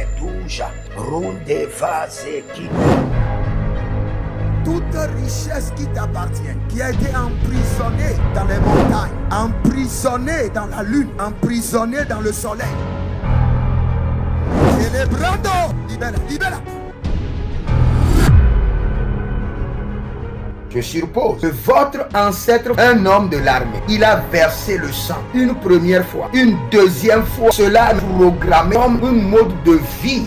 Ketuja, Runde Vazeki. Toute richesse qui t'appartient, qui a été emprisonnée dans les montagnes, emprisonnée dans la lune, emprisonnée dans le soleil. Célébrando, libera, libera. Je suppose que votre ancêtre, un homme de l'armée, il a versé le sang une première fois, une deuxième fois. Cela est programmé comme un mode de vie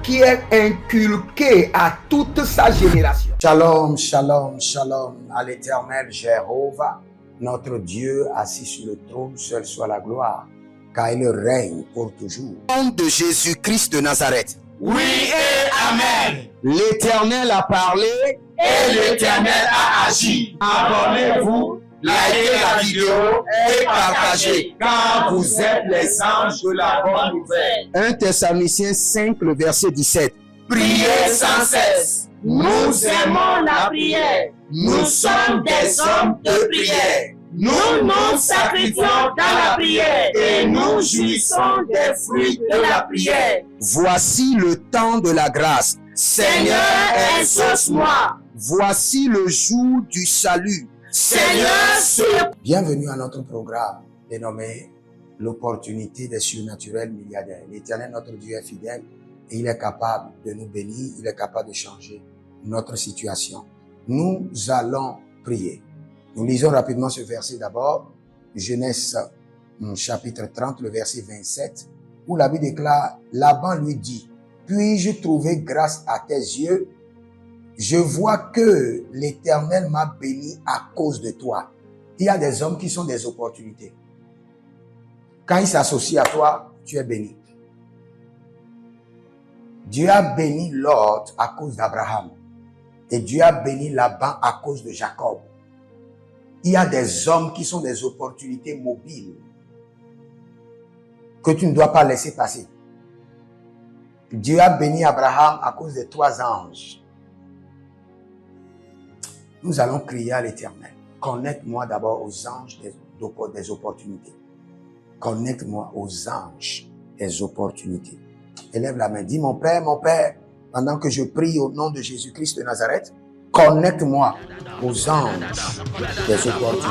qui est inculqué à toute sa génération. Shalom, shalom, shalom à l'Éternel Jéhovah, notre Dieu assis sur le trône, seul soit la gloire, car il règne pour toujours. Au nom de Jésus-Christ de Nazareth. Oui et Amen. L'Éternel a parlé et l'Éternel a agi. Abonnez-vous, likez la vidéo et partagez, car vous êtes les anges de la bonne nouvelle. 1 Thessaloniciens 5, le verset 17. Priez sans cesse. Nous aimons la prière. Nous sommes des hommes de prière. Nous nous sacrifions dans la prière et nous jouissons des fruits de la prière. Voici le temps de la grâce. Seigneur, exauce-moi. Voici le jour du salut. Seigneur, bienvenue à notre programme dénommé l'opportunité des surnaturels milliardaires. L'Éternel, notre Dieu, est fidèle et il est capable de nous bénir, il est capable de changer notre situation. Nous allons prier. Nous lisons rapidement ce verset d'abord, Genèse chapitre 30, le verset 27, où la Bible déclare, Laban lui dit, puis-je trouver grâce à tes yeux? Je vois que l'Éternel m'a béni à cause de toi. Il y a des hommes qui sont des opportunités. Quand ils s'associent à toi, tu es béni. Dieu a béni Lot à cause d'Abraham. Et Dieu a béni Laban à cause de Jacob. Il y a des hommes qui sont des opportunités mobiles que tu ne dois pas laisser passer. Dieu a béni Abraham à cause des 3 anges. Nous allons crier à l'Éternel. Connecte-moi d'abord aux anges des opportunités. Connecte-moi aux anges des opportunités. Élève la main. Dis, mon Père, pendant que je prie au nom de Jésus-Christ de Nazareth, connecte-moi aux anges des opportunités.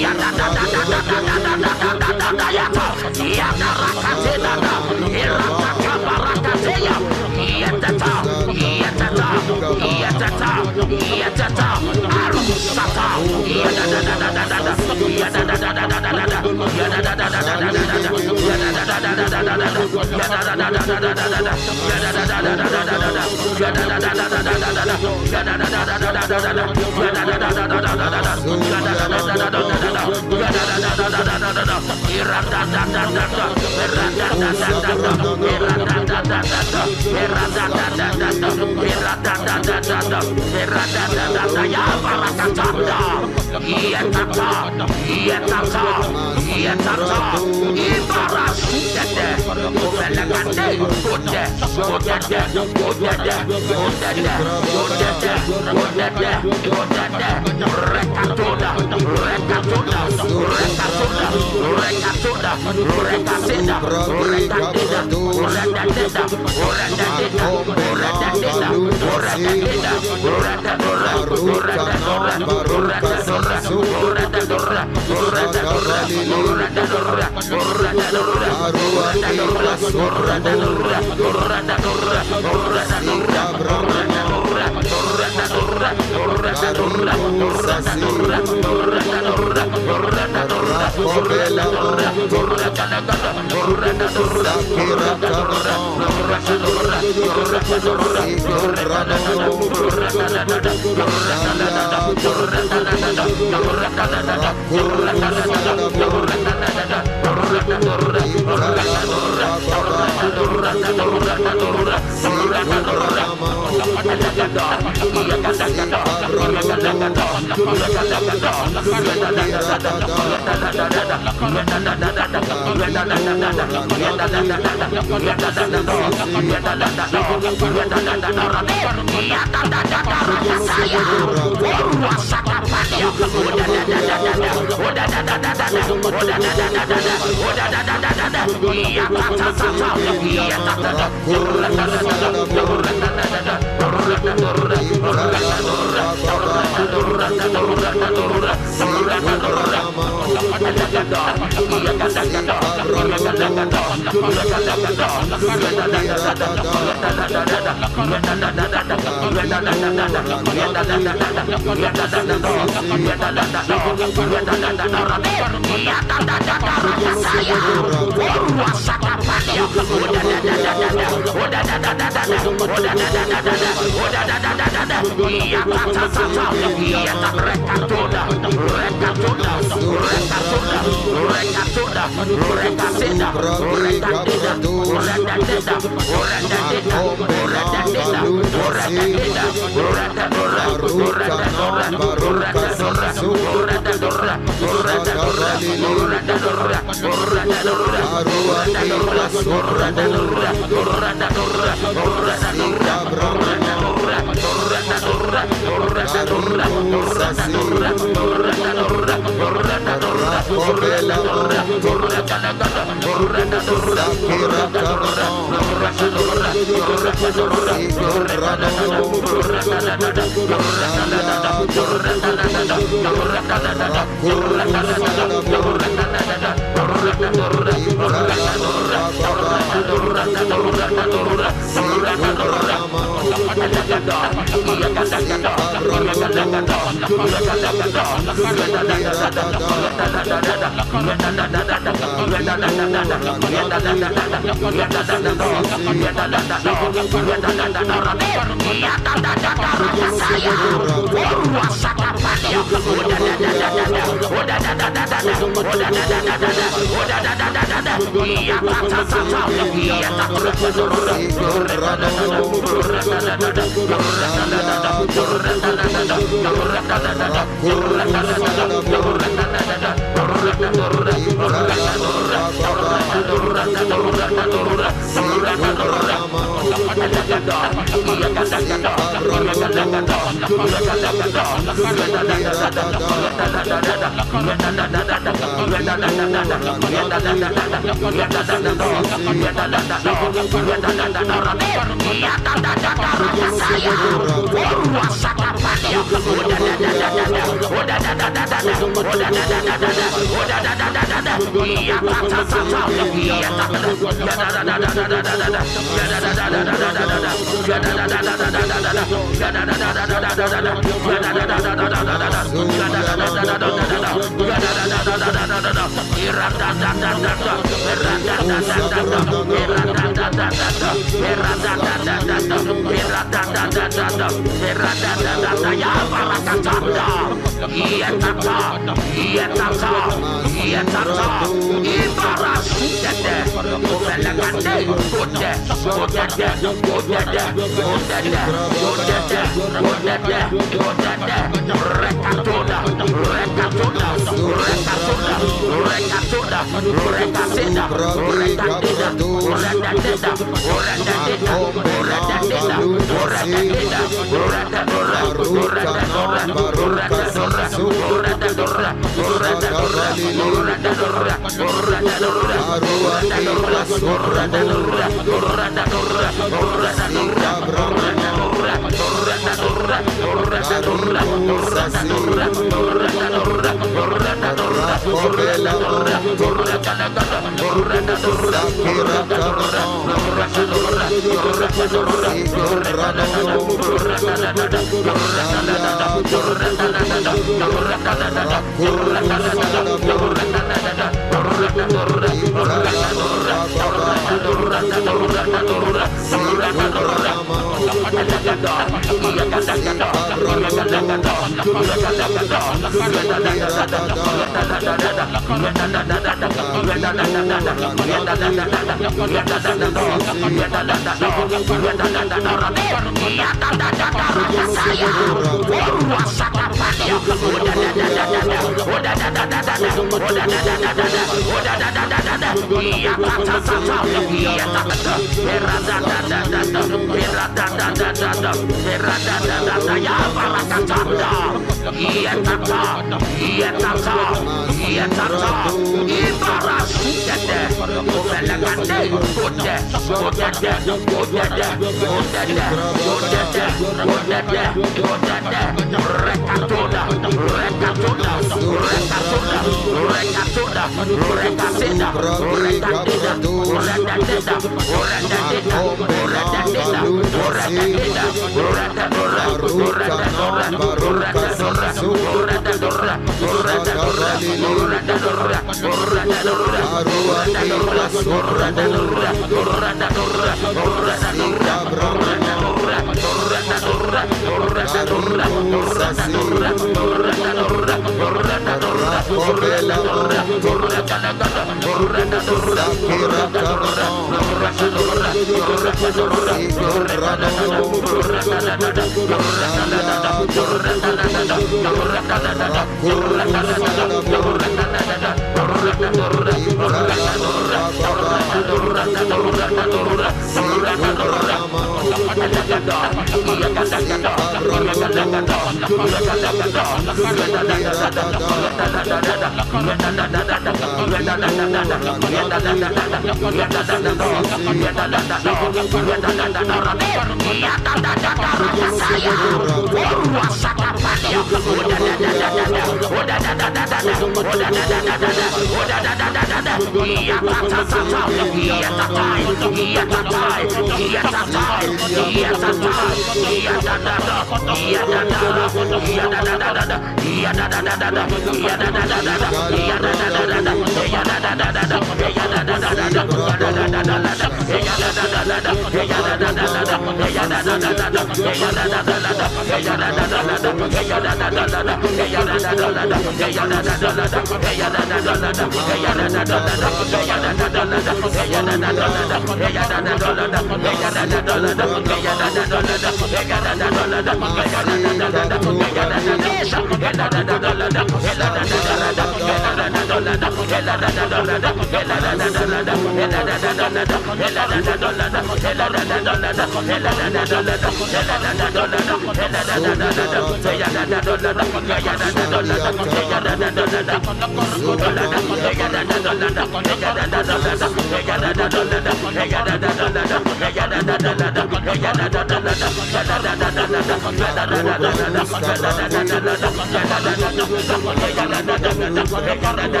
Ella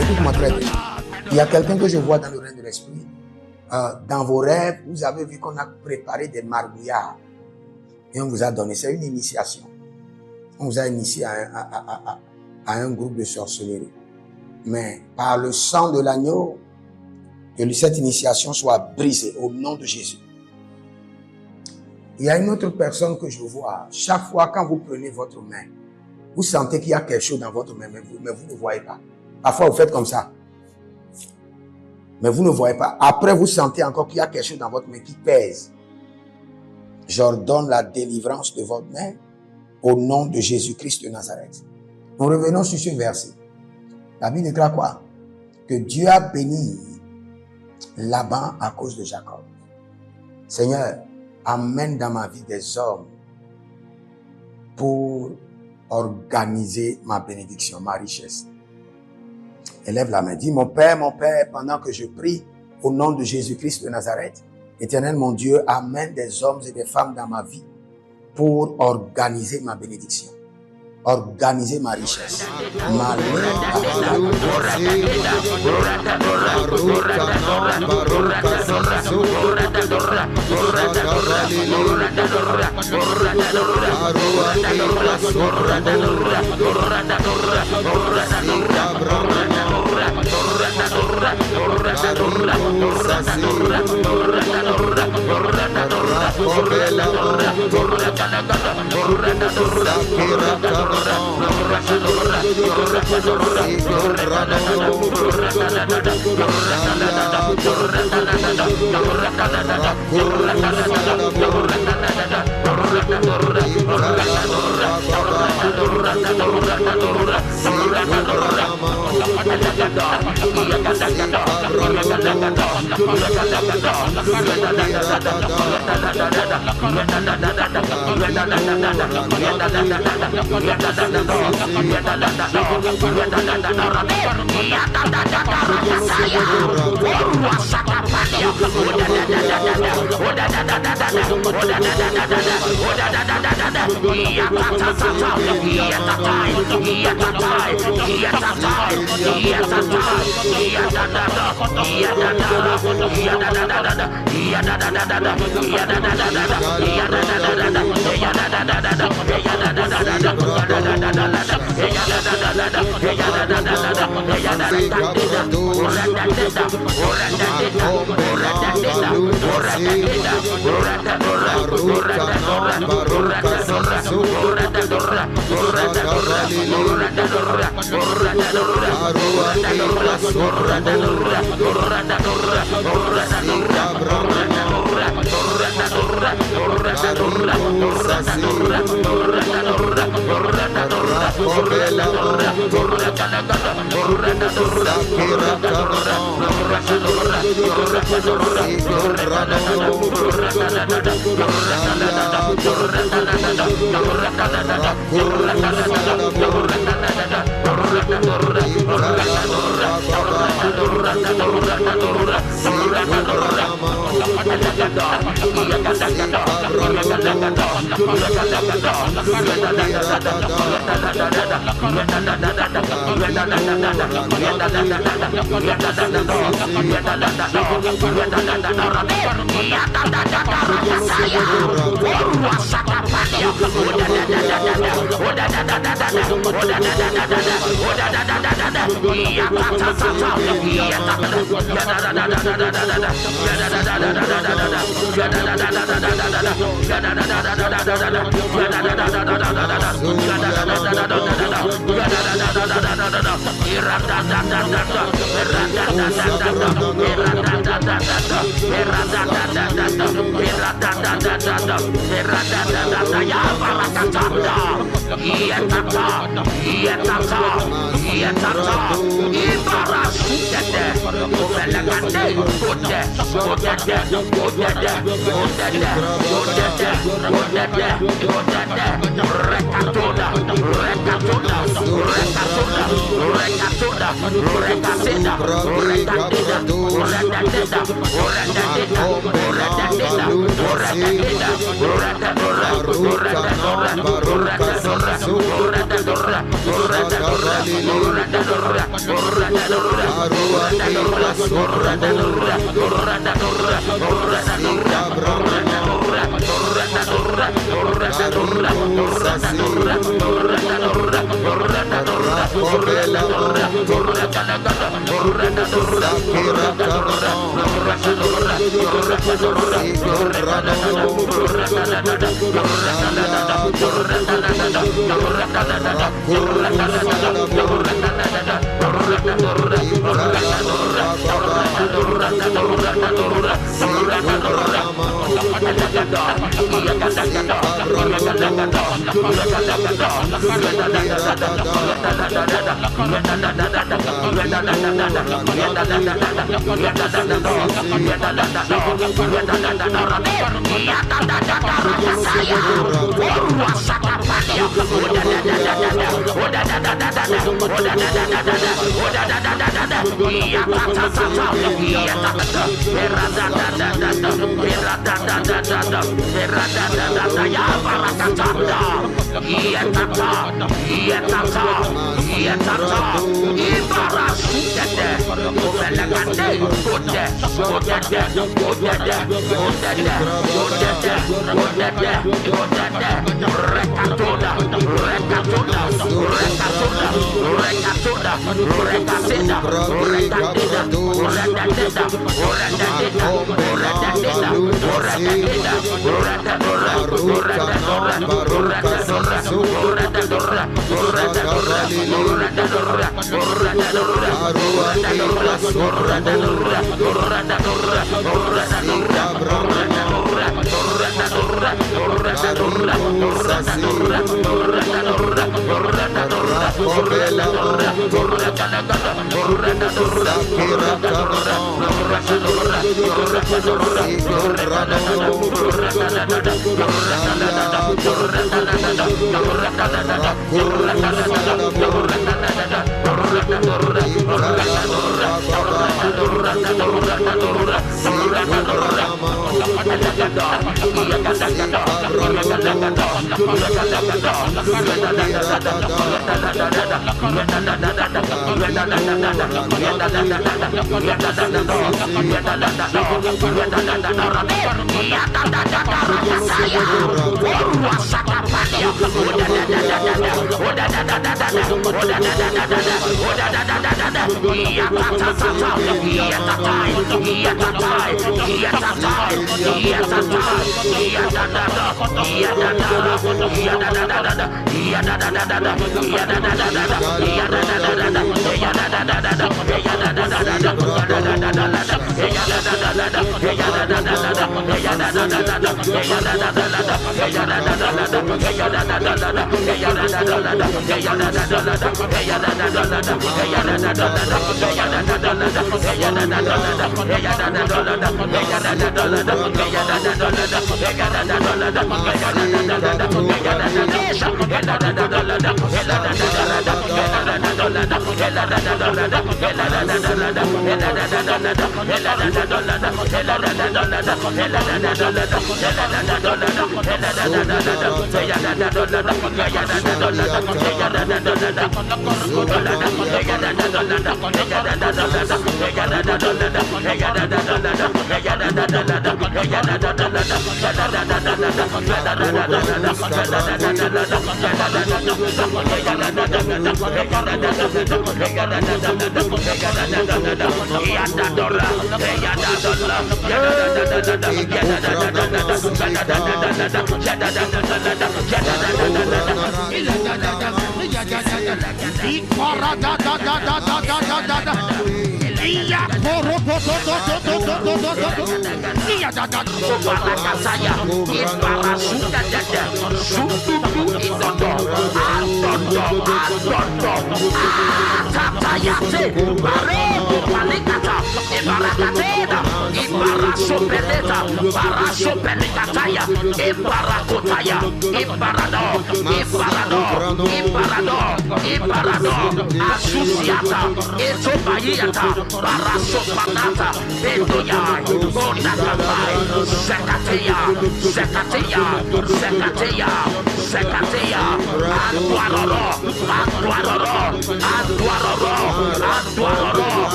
Écoute-moi très bien. Il y a quelqu'un que je vois dans le règne de l'esprit. Dans vos rêves, vous avez vu qu'on a préparé des marmouillards et on vous a donné. C'est une initiation. On vous a initié à un groupe de sorcellerie. Mais par le sang de l'agneau, que cette initiation soit brisée au nom de Jésus. Il y a une autre personne que je vois. Chaque fois quand vous prenez votre main, vous sentez qu'il y a quelque chose dans votre main, mais vous ne voyez pas. Parfois, vous faites comme ça. Mais vous ne voyez pas. Après, vous sentez encore qu'il y a quelque chose dans votre main qui pèse. J'ordonne la délivrance de votre main au nom de Jésus-Christ de Nazareth. Nous revenons sur ce verset. La Bible déclare quoi? Que Dieu a béni Laban à cause de Jacob. Seigneur, amène dans ma vie des hommes pour organiser ma bénédiction, ma richesse. Élève la main, dis mon Père, pendant que je prie au nom de Jésus-Christ de Nazareth, Éternel mon Dieu, amène des hommes et des femmes dans ma vie pour organiser ma bénédiction, organiser ma richesse.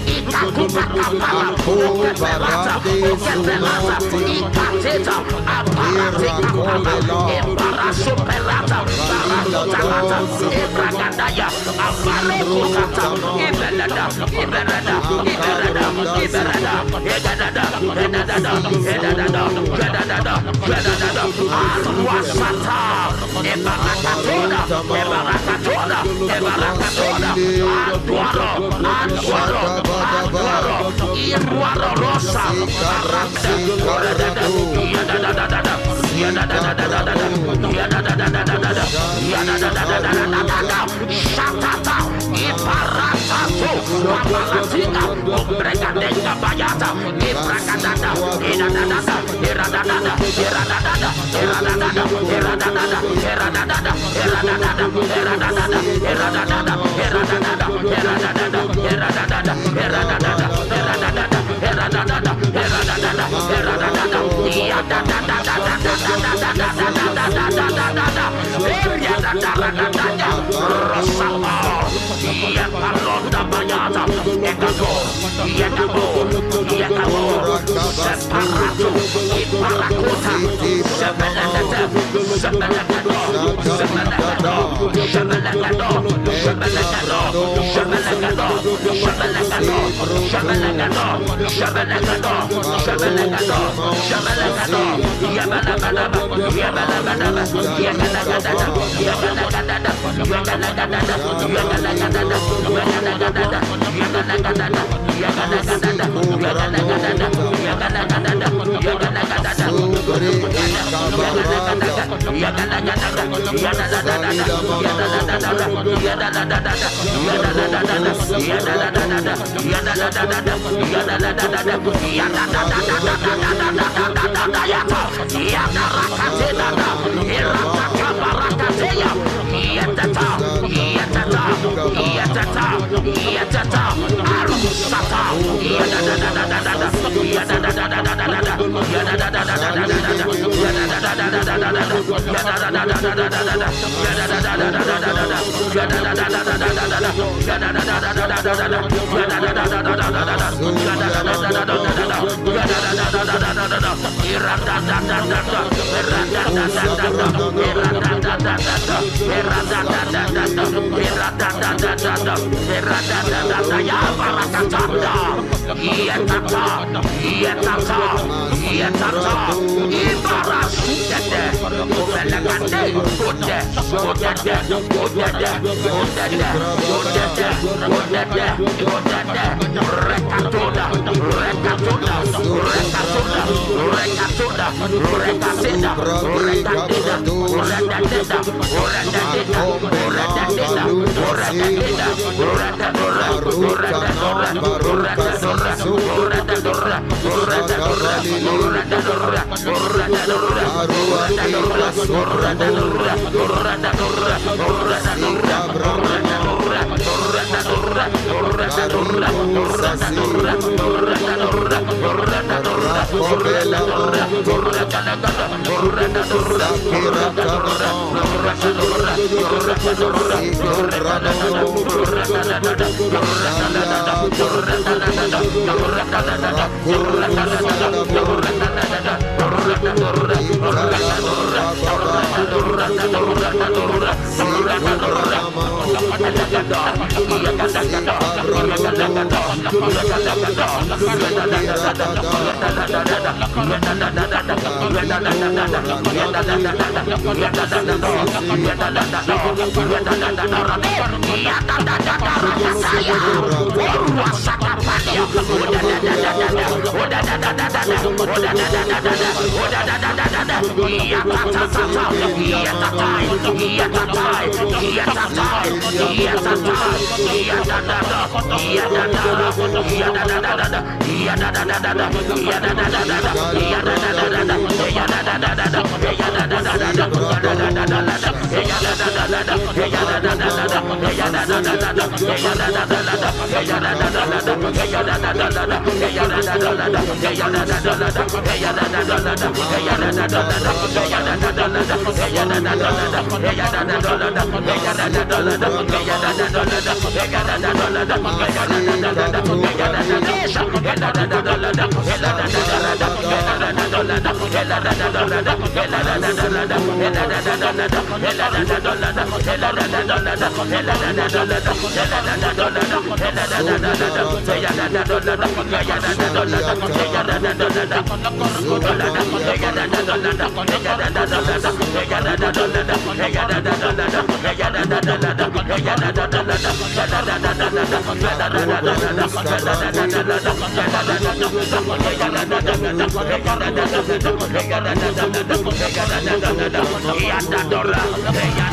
Ika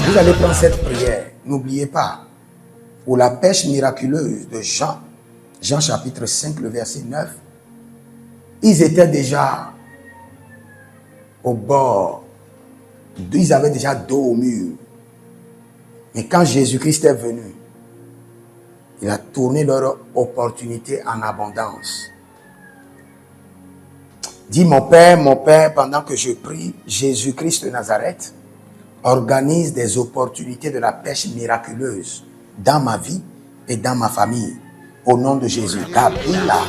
Vous allez prendre cette prière. N'oubliez pas, pour la pêche miraculeuse de Jean, Jean chapitre 5, le verset 9, ils étaient déjà au bord, ils avaient déjà dos au mur. Mais quand Jésus-Christ est venu, il a tourné leur opportunité en abondance. Dis mon Père, pendant que je prie, Jésus-Christ de Nazareth organise des opportunités de la pêche miraculeuse dans ma vie et dans ma famille. Au nom de Jésus. Kabila.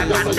Ibarra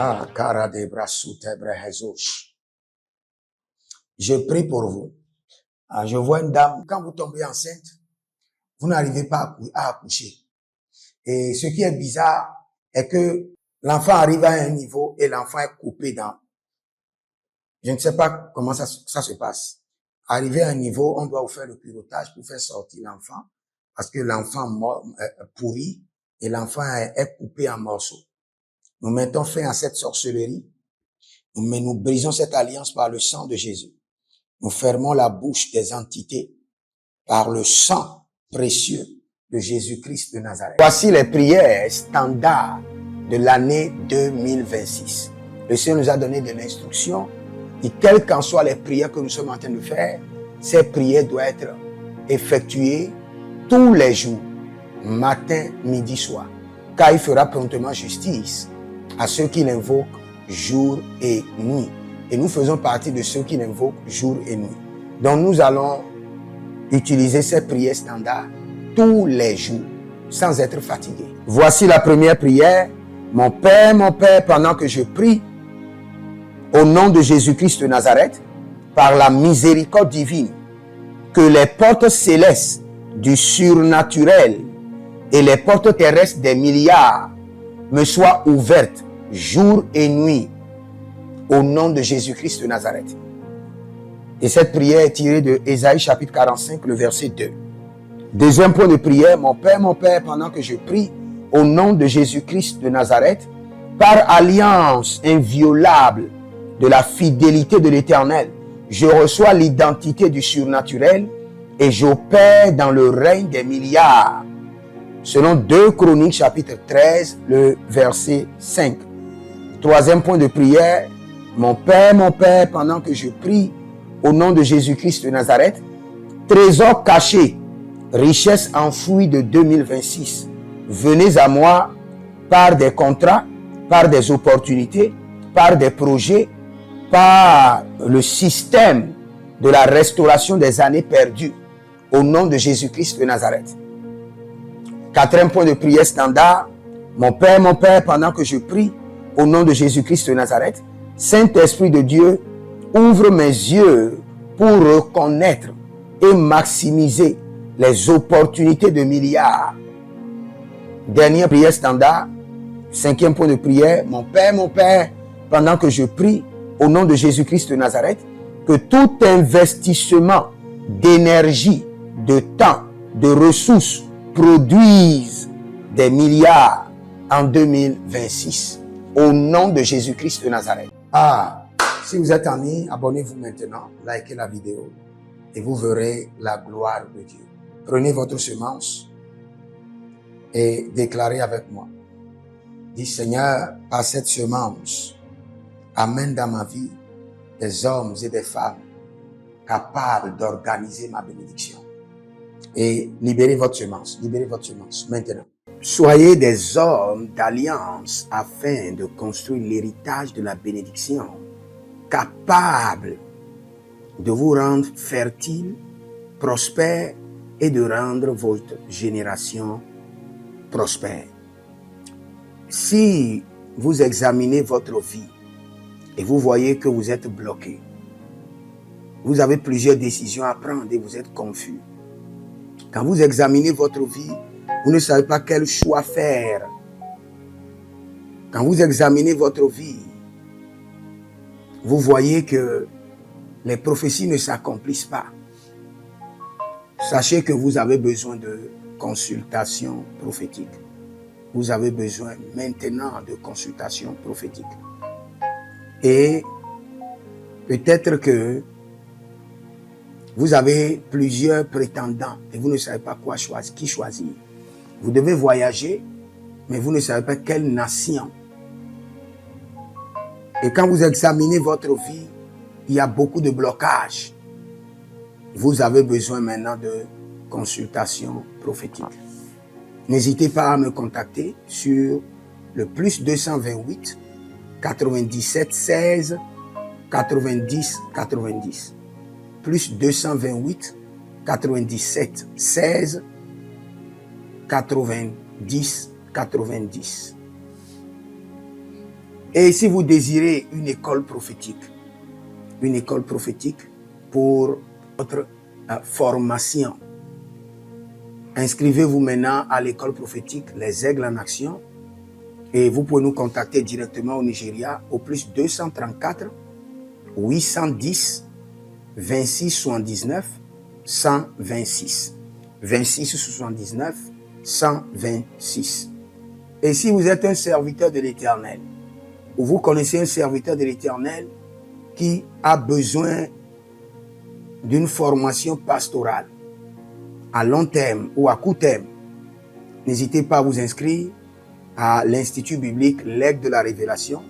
Ah, cara de brassou tebrehezosh. Je prie pour vous. Ah, je vois une dame, quand vous tombez enceinte, vous n'arrivez pas à accoucher. Et ce qui est bizarre est que l'enfant arrive à un niveau et l'enfant est coupé dans. Je ne sais pas comment ça se passe. Arrivé à un niveau, on doit vous faire le curettage pour faire sortir l'enfant parce que l'enfant pourrit et l'enfant est coupé en morceaux. Nous mettons fin à cette sorcellerie, mais nous brisons cette alliance par le sang de Jésus. Nous fermons la bouche des entités par le sang précieux de Jésus-Christ de Nazareth. Voici les prières standards de l'année 2026. Le Seigneur nous a donné de l'instruction et quelles qu'en soient les prières que nous sommes en train de faire, ces prières doivent être effectuées tous les jours, matin, midi, soir. Car il fera promptement justice à ceux qui l'invoquent jour et nuit. Et nous faisons partie de ceux qui l'invoquent jour et nuit. Donc nous allons utiliser ces prières standards tous les jours, sans être fatigués. Voici la première prière. Mon Père, pendant que je prie, au nom de Jésus-Christ de Nazareth, par la miséricorde divine, que les portes célestes du surnaturel et les portes terrestres des milliards me soient ouvertes jour et nuit, au nom de Jésus-Christ de Nazareth. Et cette prière est tirée de Ésaïe chapitre 45, le verset 2. Deuxième point de prière, mon Père, pendant que je prie au nom de Jésus-Christ de Nazareth, par alliance inviolable de la fidélité de l'Éternel, je reçois l'identité du surnaturel et j'opère dans le règne des milliards. Selon 2 Chroniques chapitre 13, le verset 5. Troisième point de prière, mon Père, pendant que je prie au nom de Jésus-Christ de Nazareth, trésor caché, richesse enfouie de 2026, venez à moi par des contrats, par des opportunités, par des projets, par le système de la restauration des années perdues, au nom de Jésus-Christ de Nazareth. Quatrième point de prière standard, mon Père, pendant que je prie au nom de Jésus-Christ de Nazareth, Saint-Esprit de Dieu, ouvre mes yeux pour reconnaître et maximiser les opportunités de milliards. Dernière prière standard, cinquième point de prière, mon Père, pendant que je prie au nom de Jésus-Christ de Nazareth, que tout investissement d'énergie, de temps, de ressources produise des milliards en 2026. Au nom de Jésus-Christ de Nazareth. Si vous êtes en ligne, abonnez-vous maintenant, likez la vidéo et vous verrez la gloire de Dieu. Prenez votre semence et déclarez avec moi. Dis Seigneur, par cette semence, amène dans ma vie des hommes et des femmes capables d'organiser ma bénédiction. Et libérez votre semence maintenant. Soyez des hommes d'alliance afin de construire l'héritage de la bénédiction, capables de vous rendre fertile, prospère et de rendre votre génération prospère. Si vous examinez votre vie et vous voyez que vous êtes bloqué, vous avez plusieurs décisions à prendre et vous êtes confus. Quand vous examinez votre vie, vous ne savez pas quel choix faire. Quand vous examinez votre vie, vous voyez que les prophéties ne s'accomplissent pas. Sachez que vous avez besoin de consultation prophétique. Vous avez besoin maintenant de consultation prophétique. Et peut-être que vous avez plusieurs prétendants et vous ne savez pas qui choisir. Vous devez voyager, mais vous ne savez pas quelle nation. Et quand vous examinez votre vie, il y a beaucoup de blocages. Vous avez besoin maintenant de consultation prophétique. N'hésitez pas à me contacter sur le plus 228 97 16 90 90. Plus 228 97 16 90 90. Et si vous désirez une école prophétique pour votre formation, inscrivez-vous maintenant à l'école prophétique Les Aigles en Action et vous pouvez nous contacter directement au Nigeria au plus 234 810 26 79 126. 26 79 126. Et si vous êtes un serviteur de l'Éternel, ou vous connaissez un serviteur de l'Éternel qui a besoin d'une formation pastorale à long terme ou à court terme, n'hésitez pas à vous inscrire à l'Institut biblique L'Aigle de la Révélation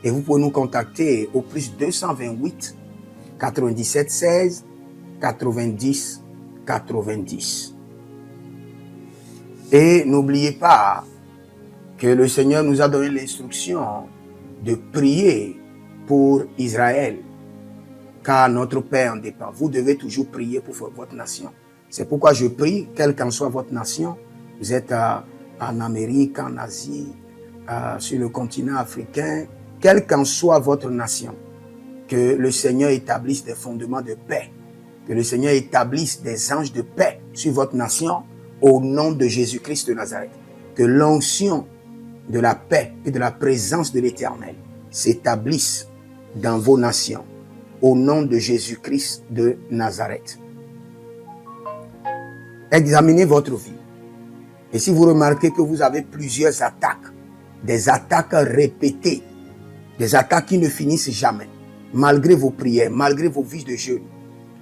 et vous pouvez nous contacter au plus 228 97 16 90 90. Et n'oubliez pas que le Seigneur nous a donné l'instruction de prier pour Israël, car notre paix en dépend. Vous devez toujours prier pour votre nation. C'est pourquoi je prie, quelle qu'en soit votre nation, vous êtes en Amérique, en Asie, sur le continent africain, quelle qu'en soit votre nation, que le Seigneur établisse des fondements de paix, que le Seigneur établisse des anges de paix sur votre nation au nom de Jésus-Christ de Nazareth. Que l'onction de la paix et de la présence de l'Éternel s'établisse dans vos nations au nom de Jésus-Christ de Nazareth. Examinez votre vie. Et si vous remarquez que vous avez plusieurs attaques, des attaques répétées, des attaques qui ne finissent jamais, malgré vos prières, malgré vos vies de jeûne,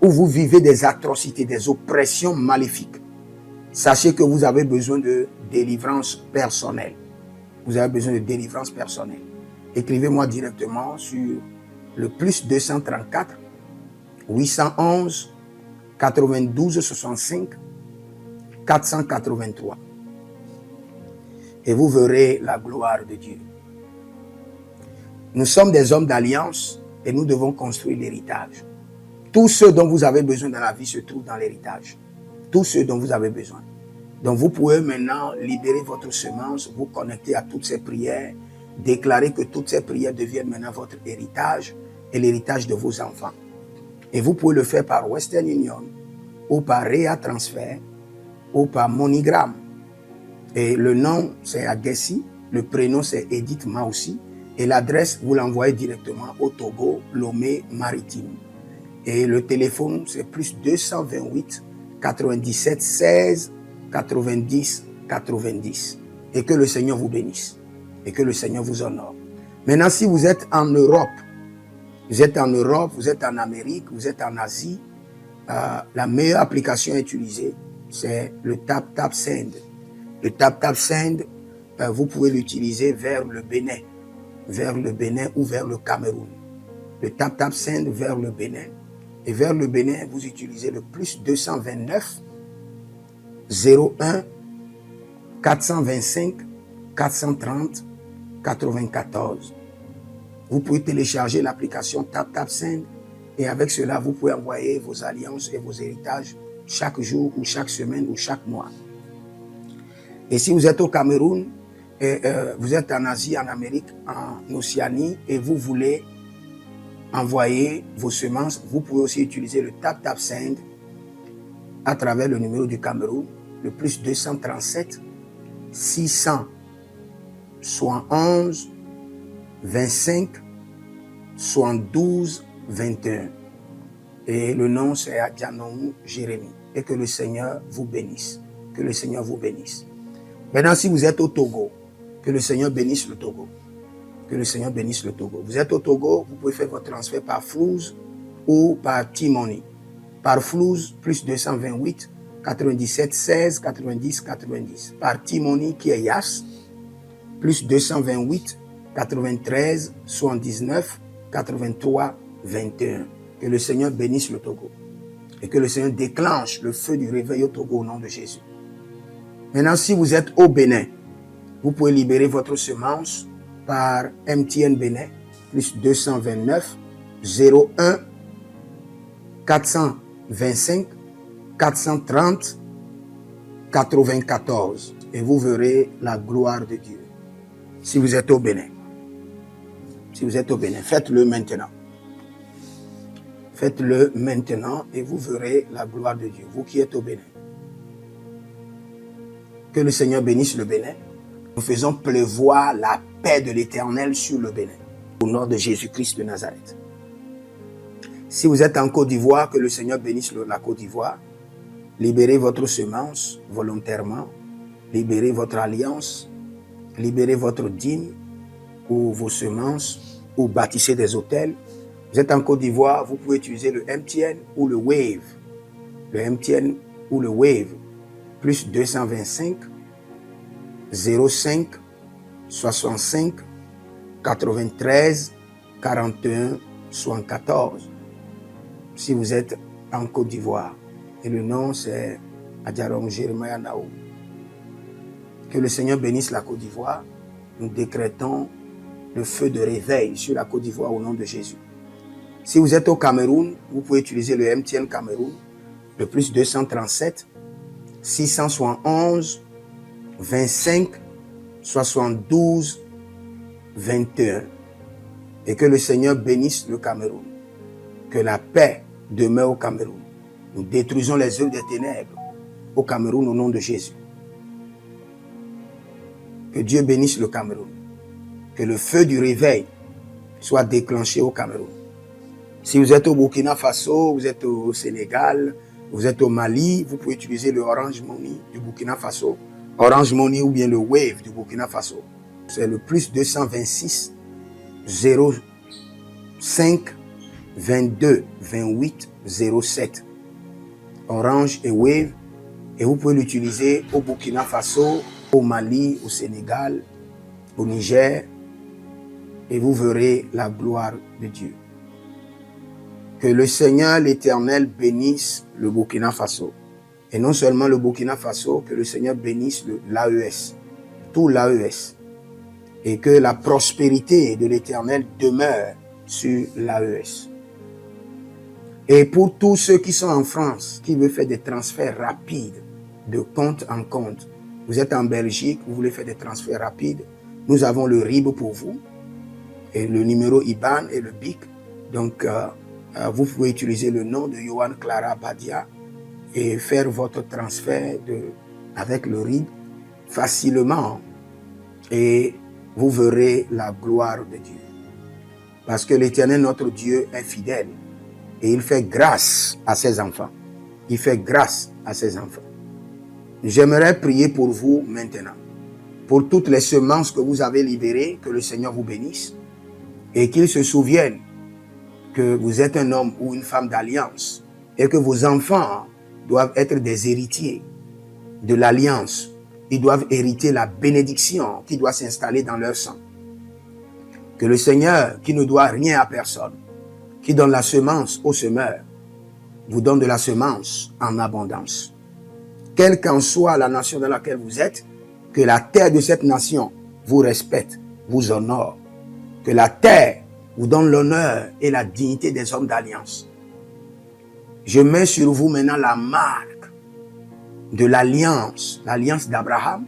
où vous vivez des atrocités, des oppressions maléfiques, sachez que vous avez besoin de délivrance personnelle. Vous avez besoin de délivrance personnelle. Écrivez-moi directement sur le plus 234 811 92 65 483. Et vous verrez la gloire de Dieu. Nous sommes des hommes d'alliance et nous devons construire l'héritage. Tout ce dont vous avez besoin dans la vie se trouve dans l'héritage. Tout ce dont vous avez besoin. Donc vous pouvez maintenant libérer votre semence, vous connecter à toutes ces prières, déclarer que toutes ces prières deviennent maintenant votre héritage et l'héritage de vos enfants. Et vous pouvez le faire par Western Union ou par Rea Transfer ou par MoneyGram. Et le nom, c'est Agessi. Le prénom, c'est Edith Maussi. Et l'adresse, vous l'envoyez directement au Togo, Lomé Maritime. Et le téléphone, c'est plus 228 97 16 90 90. Et que le Seigneur vous bénisse. Et que le Seigneur vous honore. Maintenant, si vous êtes en Europe, vous êtes en Europe, vous êtes en Amérique, vous êtes en Asie, la meilleure application à utiliser, c'est le TapTapSend. Le TapTapSend, vous pouvez l'utiliser vers le Bénin ou vers le Cameroun. Le TapTapSend vers le Bénin. Et vers le Bénin, vous utilisez le plus 229 01 425 430 94. Vous pouvez télécharger l'application TapTapSend et avec cela, vous pouvez envoyer vos alliances et vos héritages chaque jour ou chaque semaine ou chaque mois. Et si vous êtes au Cameroun, vous êtes en Asie, en Amérique, en Océanie et vous voulez envoyer vos semences, vous pouvez aussi utiliser le TapTapSend à travers le numéro du Cameroun, le plus 237 671 25 72 21. Et le nom c'est Adjanou Jérémie. Et que le Seigneur vous bénisse. Que le Seigneur vous bénisse. Maintenant, si vous êtes au Togo, que le Seigneur bénisse le Togo. Que le Seigneur bénisse le Togo. Vous êtes au Togo, vous pouvez faire votre transfert par Flouz ou par T-Money. Par Flouz, plus 228 97 16 90 90. Par T-Money qui est Yas, plus 228 93 79 83 21. Que le Seigneur bénisse le Togo. Et que le Seigneur déclenche le feu du réveil au Togo au nom de Jésus. Maintenant, si vous êtes au Bénin, vous pouvez libérer votre semence par MTN Bénin, plus 229 01 425 430 94. Et vous verrez la gloire de Dieu. Si vous êtes au Bénin. Si vous êtes au Bénin, faites-le maintenant. Faites-le maintenant et vous verrez la gloire de Dieu. Vous qui êtes au Bénin. Que le Seigneur bénisse le Bénin. Nous faisons pleuvoir la paix de l'Éternel sur le Bénin. Au nom de Jésus-Christ de Nazareth. Si vous êtes en Côte d'Ivoire, que le Seigneur bénisse la Côte d'Ivoire. Libérez votre semence volontairement. Libérez votre alliance. Libérez votre dîme ou vos semences ou bâtissez des hôtels. Vous êtes en Côte d'Ivoire, vous pouvez utiliser le MTN ou le Wave. Le MTN ou le Wave. Plus 225 05 65 93 41 74. Si vous êtes en Côte d'Ivoire. Et le nom c'est Adjarom Jeremiah Naou. Que le Seigneur bénisse la Côte d'Ivoire. Nous décrétons le feu de réveil sur la Côte d'Ivoire au nom de Jésus. Si vous êtes au Cameroun, vous pouvez utiliser le MTN Cameroun, le plus 237 671 25 72 21. Et que le Seigneur bénisse le Cameroun. Que la paix demeure au Cameroun. Nous détruisons les œuvres des ténèbres au Cameroun au nom de Jésus. Que Dieu bénisse le Cameroun. Que le feu du réveil soit déclenché au Cameroun. Si vous êtes au Burkina Faso, vous êtes au Sénégal, Vous êtes au Mali, vous pouvez utiliser le Orange Money du Burkina Faso, Orange Money ou bien le Wave du Burkina Faso. C'est le plus 226 05 22 28 07. Orange et Wave. Et vous pouvez l'utiliser au Burkina Faso, au Mali, au Sénégal, au Niger. Et vous verrez la gloire de Dieu. Que le Seigneur l'Éternel bénisse le Burkina Faso. Et non seulement le Burkina Faso, que le Seigneur bénisse l'AES, tout l'AES. Et que la prospérité de l'Éternel demeure sur l'AES. Et pour tous ceux qui sont en France, qui veulent faire des transferts rapides de compte en compte, vous êtes en Belgique, vous voulez faire des transferts rapides, nous avons le RIB pour vous, et le numéro IBAN et le BIC. Donc, vous pouvez utiliser le nom de Yohan Clara Badia et faire votre transfert avec le RIB facilement. Et vous verrez la gloire de Dieu. Parce que l'Éternel, notre Dieu, est fidèle. Et il fait grâce à ses enfants. Il fait grâce à ses enfants. J'aimerais prier pour vous maintenant. Pour toutes les semences que vous avez libérées, que le Seigneur vous bénisse. Et qu'il se souvienne que vous êtes un homme ou une femme d'alliance. Et que vos enfants doivent être des héritiers de l'alliance. Ils doivent hériter la bénédiction qui doit s'installer dans leur sang. Que le Seigneur, qui ne doit rien à personne, qui donne la semence au semeur, vous donne de la semence en abondance. Quelle qu'en soit la nation dans laquelle vous êtes, que la terre de cette nation vous respecte, vous honore. Que la terre vous donne l'honneur et la dignité des hommes d'alliance. Je mets sur vous maintenant la marque de l'alliance d'Abraham,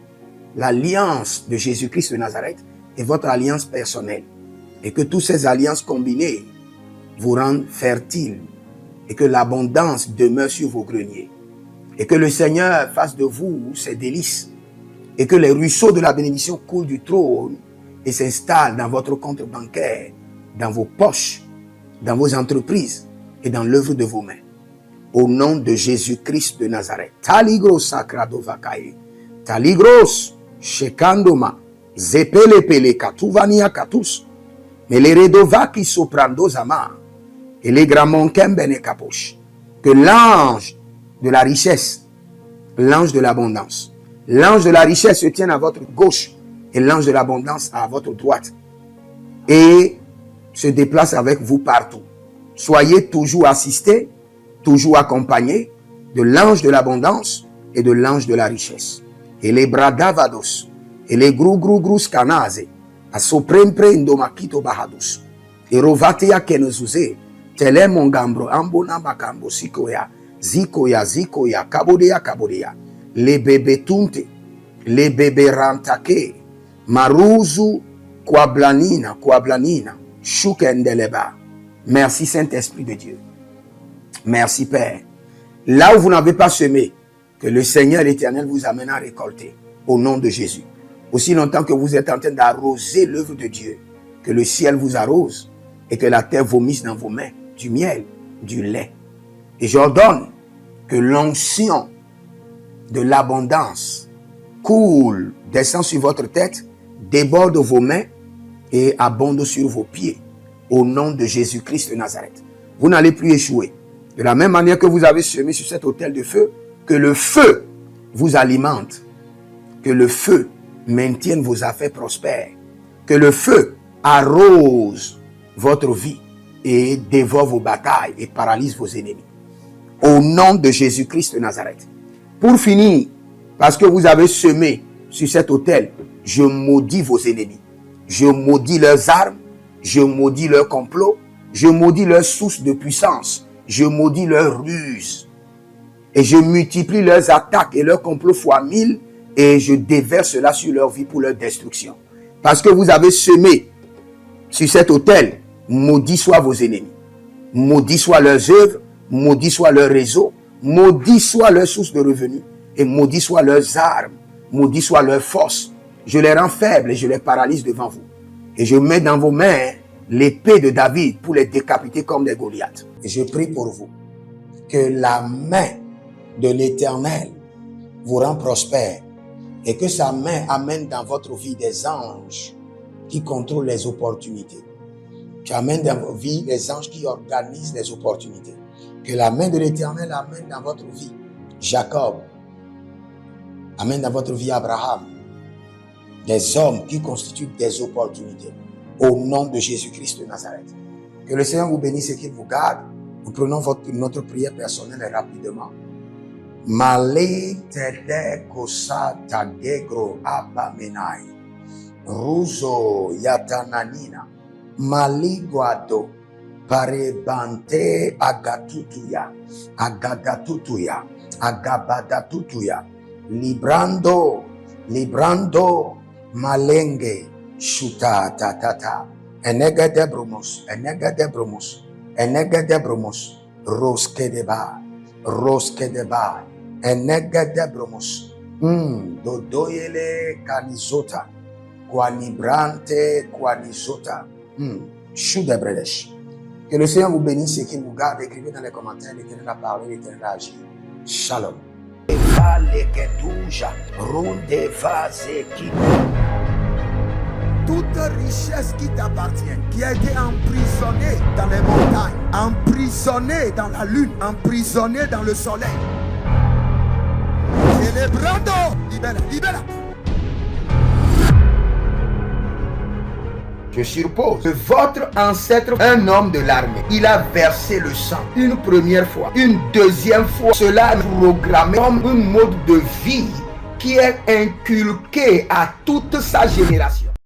l'alliance de Jésus-Christ de Nazareth et votre alliance personnelle. Et que toutes ces alliances combinées vous rendent fertiles et que l'abondance demeure sur vos greniers. Et que le Seigneur fasse de vous ses délices et que les ruisseaux de la bénédiction coulent du trône et s'installent dans votre compte bancaire, dans vos poches, dans vos entreprises et dans l'œuvre de vos mains. Au nom de Jésus-Christ de Nazareth. Taligros sacrado vakae. Taligros shekandoma. Zepelepele katuvania katus. Meleredova ki soprando zama. Et les gramons kembene kaposh. Que l'ange de la richesse, l'ange de l'abondance, l'ange de la richesse se tienne à votre gauche et l'ange de l'abondance à votre droite. Et se déplace avec vous partout. Soyez toujours assistés, toujours accompagné de l'ange de l'abondance et de l'ange de la richesse. Et les bradavados, et les grou scanase, a soprempre indomakito bahadus, et rovatea kenezuze, tele mongambro, ambona makambo sikoya, zikoya, kabodea, les bébés tunte, les bébés rantake, maruzu, kwablanina, shukendeleba. Merci Saint-Esprit de Dieu. Merci Père. Là où vous n'avez pas semé, que le Seigneur l'Éternel vous amène à récolter. Au nom de Jésus. Aussi longtemps que vous êtes en train d'arroser l'œuvre de Dieu, que le ciel vous arrose et que la terre vomisse dans vos mains du miel, du lait. Et j'ordonne que l'onction de l'abondance coule, descend sur votre tête, déborde vos mains et abonde sur vos pieds. Au nom de Jésus-Christ de Nazareth. Vous n'allez plus échouer. De la même manière que vous avez semé sur cet autel de feu, que le feu vous alimente, que le feu maintienne vos affaires prospères, que le feu arrose votre vie et dévore vos batailles et paralyse vos ennemis. Au nom de Jésus-Christ de Nazareth. Pour finir, parce que vous avez semé sur cet autel, je maudis vos ennemis. Je maudis leurs armes, je maudis leurs complots, je maudis leurs sources de puissance, je maudis leurs ruses. Et je multiplie leurs attaques et leurs complots fois 1000 et je déverse cela sur leur vie pour leur destruction. Parce que vous avez semé sur cet autel, maudit soient vos ennemis, maudit soient leurs œuvres, maudit soit leur réseau, maudit soit leur source de revenus et maudit soient leurs armes, maudit soit leur force. Je les rends faibles et je les paralyse devant vous. Et je mets dans vos mains l'épée de David pour les décapiter comme des Goliaths. Et je prie pour vous que la main de l'Éternel vous rend prospère et que sa main amène dans votre vie des anges qui contrôlent les opportunités, qui amènent dans vos vies les anges qui organisent les opportunités. Que la main de l'Éternel amène dans votre vie Jacob, amène dans votre vie Abraham, des hommes qui constituent des opportunités au nom de Jésus-Christ de Nazareth. Que le Seigneur vous bénisse et qu'il vous garde. Nous prenons notre prière personnelle rapidement. Male tede kosa tagegro abamenai. Ruzo yatananina. Maliguado. Parebante agatutuya. Agadatutuya. Agabadatutuya. Librando malenge. Shuta tatata. Enegede bromos. Roskedeba. Enegede bromos. Dodoyele kanizota. Kwanibrante kwanizota. Choudebredesh. Que le Seigneur vous bénisse et qu'il vous garde. Écrivez dans les commentaires, l'Éternel a parlé, l'Éternel a agi. Shalom. Toute richesse qui t'appartient, qui a été emprisonnée dans les montagnes, emprisonnée dans la lune, emprisonnée dans le soleil. Célébrando, libera. Je suppose que votre ancêtre, un homme de l'armée, il a versé le sang une première fois, une deuxième fois. Cela est programmé comme un mode de vie qui est inculqué à toute sa génération.